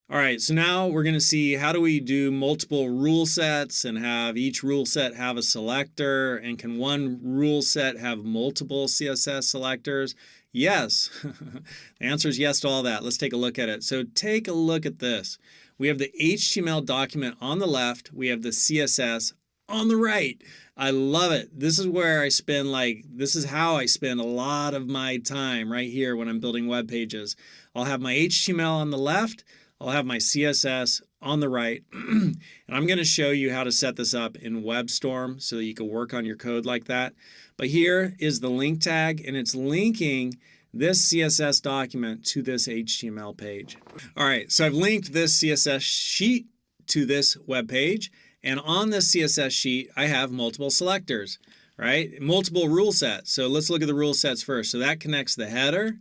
All right, so now we're going to see how do we do multiple rule sets and have each rule set have a selector, and can one rule set have multiple CSS selectors? Yes. The answer is yes to all that. Let's take a look at it. So take a look at this. We have the HTML document on the left. We have the CSS on the right. I love it. This is where I spend this is how I spend a lot of my time right here when I'm building web pages. I'll have my HTML on the left. I'll have my CSS on the right, and I'm going to show you how to set this up in WebStorm so that you can work on your code like that. But here is the link tag, and it's linking this CSS document to this HTML page. All right, so I've linked this CSS sheet to this web page, and on this CSS sheet, I have multiple selectors, right? Multiple rule sets. So let's look at the rule sets first. So that connects the header,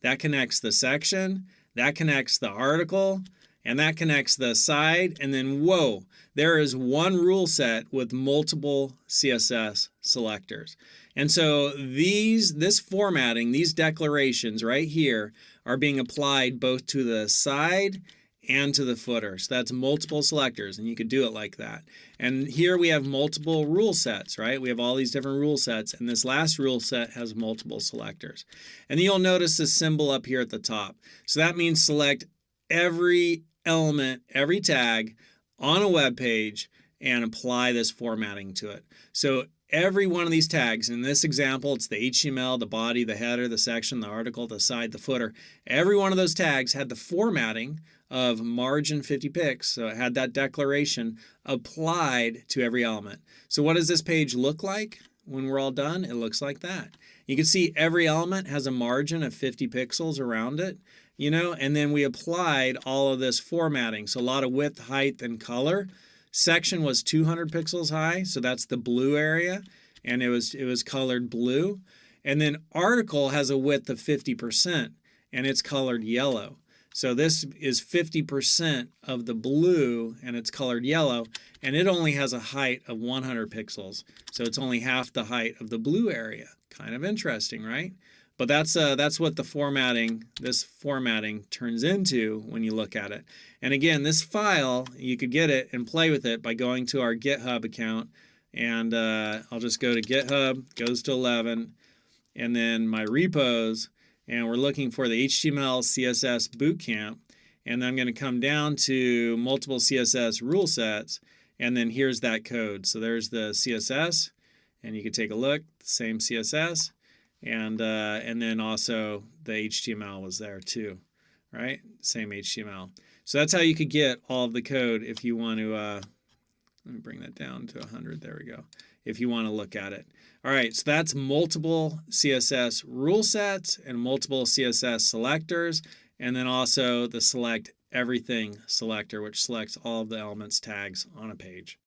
that connects the section, that connects the article, and that connects the side, and then whoa, there is one rule set with multiple CSS selectors. And so this formatting, these declarations right here are being applied both to the side and to the footer. So that's multiple selectors, and you could do it like that. And here we have multiple rule sets, right? We have all these different rule sets, and this last rule set has multiple selectors. And you'll notice this symbol up here at the top. So that means select every element, every tag on a web page and apply this formatting to it. So every one of these tags, in this example, it's the HTML, the body, the header, the section, the article, the side, the footer. Every one of those tags had the formatting of margin 50 pixels, so it had that declaration applied to every element. So what does this page look like when we're all done? It looks like that. You can see every element has a margin of 50 pixels around it, and then we applied all of this formatting. So a lot of width, height, and color. Section was 200 pixels high, so that's the blue area, and it was colored blue. And then article has a width of 50%, and it's colored yellow. So this is 50% of the blue, and it's colored yellow, and it only has a height of 100 pixels. So it's only half the height of the blue area. Kind of interesting, right? But that's what this formatting turns into when you look at it. And again, this file, you could get it and play with it by going to our GitHub account. And I'll just go to GitHub, goes to 11, and then my repos. And we're looking for the HTML CSS bootcamp. And then I'm going to come down to multiple CSS rule sets. And then here's that code. So there's the CSS. And you can take a look, same CSS. And then also the HTML was there too, right? Same HTML. So that's how you could get all of the code if you want to, let me bring that down to 100. There we go. If you want to look at it. All right, so that's multiple CSS rule sets and multiple CSS selectors, and then also the select everything selector, which selects all of the elements tags on a page.